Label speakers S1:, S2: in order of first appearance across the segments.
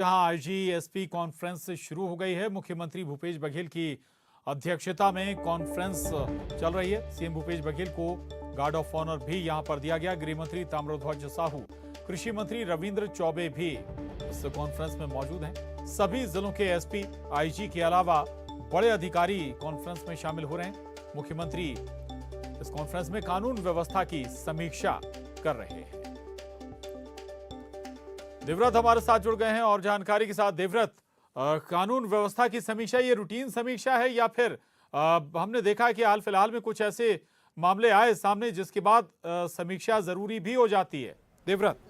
S1: जहां IG SP conference शुरू हो गई है। मुख्यमंत्री भूपेश बघेल की अध्यक्षता में कॉन्फ्रेंस चल रही है। सीएम भूपेश बघेल को गार्ड ऑफ ऑनर भी यहां पर दिया गया। गृह मंत्री ताम्रध्वज साहू, कृषि मंत्री रविंद्र चौबे भी इस कॉन्फ्रेंस में मौजूद हैं। सभी जिलों के एसपी, आईजी के अलावा बड़े अधिकारी कॉन्फ्रेंस में शामिल हो रहे हैं। मुख्यमंत्री इस कॉन्फ्रेंस में कानून व्यवस्था की समीक्षा कर रहे हैं। देवव्रत हमारे साथ जुड़ गए हैं और जानकारी के साथ। देवव्रत, कानून व्यवस्था की समीक्षा ये रूटीन समीक्षा है या फिर हमने देखा है कि हाल फिलहाल में कुछ ऐसे मामले आए सामने जिसके बाद समीक्षा जरूरी भी हो जाती है? देवव्रत।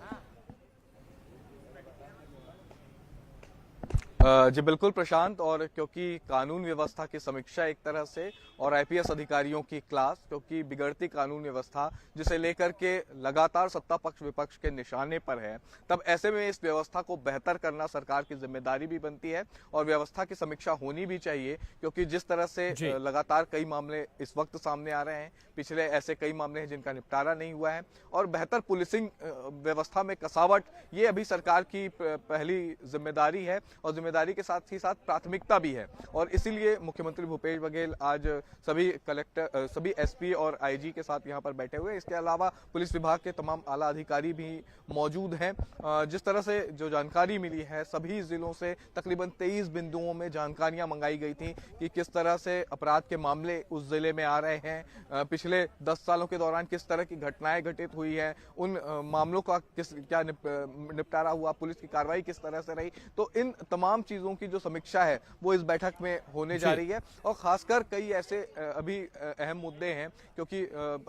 S2: जी बिल्कुल प्रशांत, और क्योंकि कानून व्यवस्था की समीक्षा एक तरह से और आईपीएस अधिकारियों की क्लास, क्योंकि बिगड़ती कानून व्यवस्था जिसे लेकर के लगातार सत्ता पक्ष विपक्ष के निशाने पर है, तब ऐसे में इस व्यवस्था को बेहतर करना सरकार की जिम्मेदारी भी बनती है और व्यवस्था की समीक्षा होनी भी चाहिए। क्योंकि जिस तरह से लगातार कई मामले इस वक्त सामने आ रहे हैं, पिछले ऐसे कई मामले हैं जिनका निपटारा नहीं हुआ है, और बेहतर पुलिसिंग व्यवस्था में कसावट ये अभी सरकार की पहली जिम्मेदारी है और जिम्मेदारी के साथ ही साथ प्राथमिकता भी है। और इसीलिए मुख्यमंत्री भूपेश बघेल आज सभी कलेक्टर, सभी एसपी और आईजी के साथ यहां पर बैठे हुए। इसके अलावा पुलिस विभाग के तमाम आला अधिकारी भी मौजूद हैं। जिस तरह से जो जानकारी मिली है, सभी जिलों से तकरीबन 23 बिंदुओं में जानकारियां मंगाई गई थी कि किस तरह से अपराध के मामले उस जिले में आ रहे हैं, पिछले 10 सालों के दौरान किस तरह की घटनाएं घटित हुई है, उन मामलों का क्या निपटारा हुआ, पुलिस की कार्रवाई किस तरह से रही। तो इन तमाम चीजों की जो समीक्षा है वो इस बैठक में होने जा रही है। और खासकर कई ऐसे अभी अहम मुद्दे हैं, क्योंकि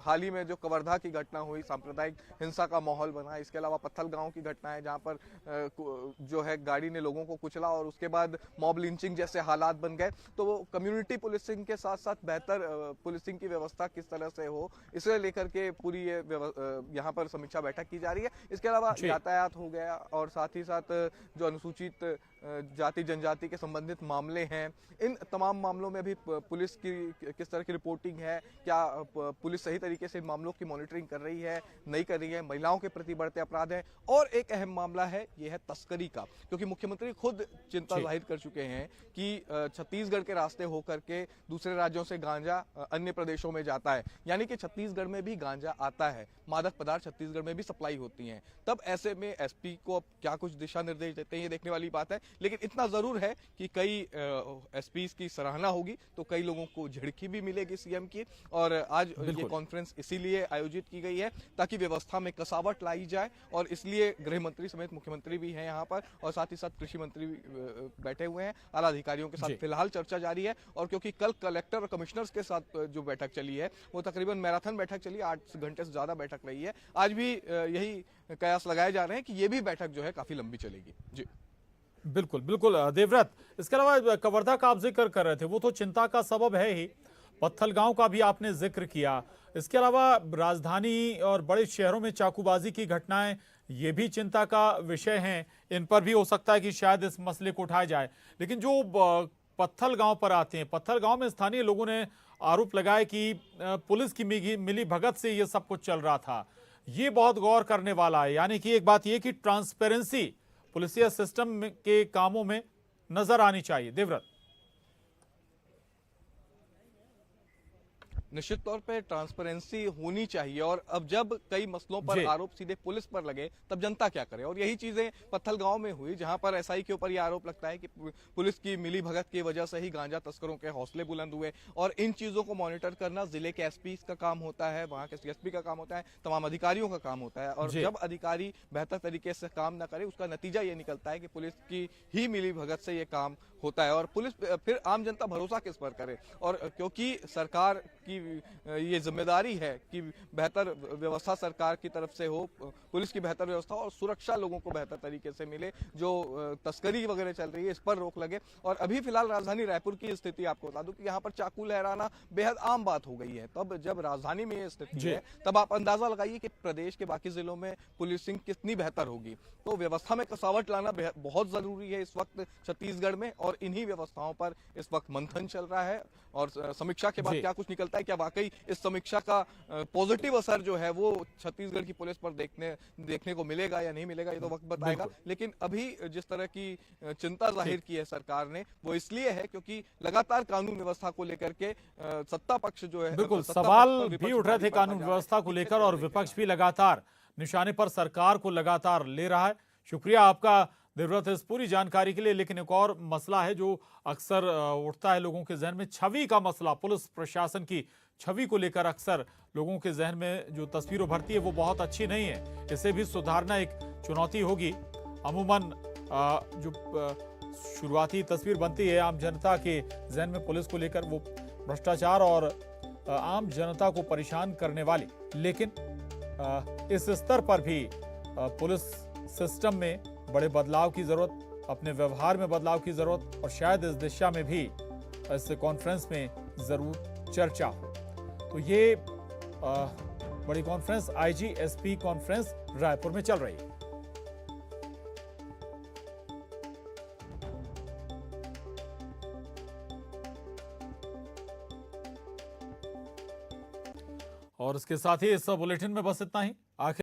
S2: हाल ही में जो कवर्धा की घटना हुई, सांप्रदायिक हिंसा का माहौल बना। इसके अलावा पत्थल गांव की घटना है जहां पर जो है गाड़ी ने लोगों को कुचला और उसके बाद मॉब लिंचिंग जैसे हालात बन गए। तो वो कम्युनिटी पुलिसिंग के साथ साथ बेहतर पुलिसिंग की व्यवस्था किस तरह से हो, इसे लेकर के पूरी ये यहाँ पर समीक्षा बैठक की जा रही है। इसके अलावा यातायात हो गया और साथ ही साथ जो अनुसूचित जाति जनजाति के संबंधित मामले हैं, इन तमाम मामलों में भी पुलिस की किस तरह की रिपोर्टिंग है, क्या पुलिस सही तरीके से इन मामलों की मॉनिटरिंग कर रही है, नहीं कर रही है, महिलाओं के प्रति बढ़ते अपराध हैं। और एक अहम मामला है, यह है तस्करी का, क्योंकि मुख्यमंत्री खुद चिंता जाहिर कर चुके हैं कि छत्तीसगढ़ के रास्ते होकर के दूसरे राज्यों से गांजा अन्य प्रदेशों में जाता है, यानी कि छत्तीसगढ़ में भी गांजा आता है, मादक पदार्थ छत्तीसगढ़ में भी सप्लाई होती हैं। तब ऐसे में एसपी को अब क्या कुछ दिशा निर्देश देते हैं, ये देखने वाली बात है। लेकिन इतना जरूर है कि कई एसपी की सराहना होगी तो कई लोगों को झिड़की भी मिलेगी सीएम की। और आज ये कॉन्फ्रेंस इसीलिए आयोजित की गई है ताकि व्यवस्था में कसावट लाई जाए, और इसलिए गृह मंत्री समेत मुख्यमंत्री भी हैं यहाँ पर, और साथ ही साथ कृषि मंत्री भी बैठे हुए हैं। आला अधिकारियों के साथ फिलहाल चर्चा जारी है। और क्योंकि कल कलेक्टर और कमिश्नर्स के साथ जो बैठक चली है वो तकरीबन मैराथन बैठक चली, 8 घंटे से ज्यादा बैठक रही है। आज भी यही कयास लगाए जा रहे हैं कि ये भी बैठक जो है काफी लंबी चलेगी। जी
S1: बिल्कुल बिल्कुल देवव्रत, इसके अलावा कवर्धा का आप जिक्र कर रहे थे, वो तो चिंता का सबब है ही। पत्थलगांव का भी आपने जिक्र किया। इसके अलावा राजधानी और बड़े शहरों में चाकूबाजी की घटनाएं, ये भी चिंता का विषय हैं। इन पर भी हो सकता है कि शायद इस मसले को उठाया जाए। लेकिन जो पत्थलगांव पर आते हैं, पत्थलगांव में स्थानीय लोगों ने आरोप लगाया कि पुलिस की मिली भगत से ये सब कुछ चल रहा था। ये बहुत गौर करने वाला है। यानी कि एक बात यह कि ट्रांसपेरेंसी पुलिसिया सिस्टम के कामों में नजर आनी चाहिए। देवव्रत।
S2: निश्चित तौर पे ट्रांसपेरेंसी होनी चाहिए, और अब जब कई मसलों पर आरोप सीधे पुलिस पर लगे तब जनता क्या करे। और यही चीजें पत्थलगांव में हुई, जहां पर एसआई के ऊपर यह आरोप लगता है कि पुलिस की मिली भगत की वजह से ही गांजा तस्करों के हौसले बुलंद हुए। और इन चीजों को मॉनिटर करना जिले के एसपी का काम होता है, वहां के एसपी का काम होता है, तमाम अधिकारियों का काम होता है। और जब अधिकारी बेहतर तरीके से काम न करे, उसका नतीजा ये निकलता है कि पुलिस की ही मिली भगत से ये काम होता है। और पुलिस फिर आम जनता भरोसा किस पर करे। और क्योंकि सरकार की ये जिम्मेदारी है कि बेहतर व्यवस्था सरकार की तरफ से हो, पुलिस की बेहतर व्यवस्था और सुरक्षा लोगों को बेहतर तरीके से मिले, जो तस्करी वगैरह चल रही है इस पर रोक लगे। और अभी फिलहाल राजधानी रायपुर की स्थिति आपको बता दूं कि यहाँ पर चाकू लहराना बेहद आम बात हो गई है। तब जब राजधानी में ये स्थिति है, तब आप अंदाजा लगाइए कि प्रदेश के बाकी जिलों में पुलिसिंग कितनी बेहतर होगी। तो व्यवस्था में कसावट लाना बहुत जरूरी है इस वक्त छत्तीसगढ़ में, और इन्हीं व्यवस्थाओं पर इस वक्त मंथन चल रहा है। और समीक्षा के बाद क्या कुछ निकलता है, क्या क्या वाकई इस समीक्षा का पॉजिटिव असर जो है वो छत्तीसगढ़ की पुलिस पर देखने को मिलेगा या नहीं मिलेगा, ये तो वक्त बताएगा। लेकिन अभी जिस तरह की चिंता जाहिर की है सरकार ने, वो इसलिए है क्योंकि लगातार कानून व्यवस्था को लेकर के सत्ता पक्ष जो है,
S1: बिल्कुल
S2: सत्ता
S1: सवाल
S2: पक्ष पर
S1: भी
S2: विपक्ष
S1: उठ रहे
S2: भारी
S1: थे
S2: पड़ता
S1: कानून
S2: जा रहा है।
S1: व्यवस्था को
S2: किस
S1: लेकर,
S2: तरह
S1: और
S2: देखें
S1: विपक्ष भी लगातार निशाने पर सरकार को लगातार ले रहा है। शुक्रिया आपका देवव्रत इस पूरी जानकारी के लिए। लेकिन एक और मसला है जो अक्सर उठता है लोगों के जहन में, छवि का मसला। पुलिस प्रशासन की छवि को लेकर अक्सर लोगों के जहन में जो तस्वीर उभरती है वो बहुत अच्छी नहीं है। इसे भी सुधारना एक चुनौती होगी। अमूमन जो शुरुआती तस्वीर बनती है आम जनता के जहन में पुलिस को लेकर, वो भ्रष्टाचार और आम जनता को परेशान करने वाली। लेकिन इस स्तर पर भी पुलिस सिस्टम में बड़े बदलाव की जरूरत, अपने व्यवहार में बदलाव की जरूरत, और शायद इस दिशा में भी इस कॉन्फ्रेंस में जरूर चर्चा हो। तो ये बड़ी कॉन्फ्रेंस IGSP कॉन्फ्रेंस रायपुर में चल रही है। और इसके साथ ही इस बुलेटिन में बस इतना ही। आखिर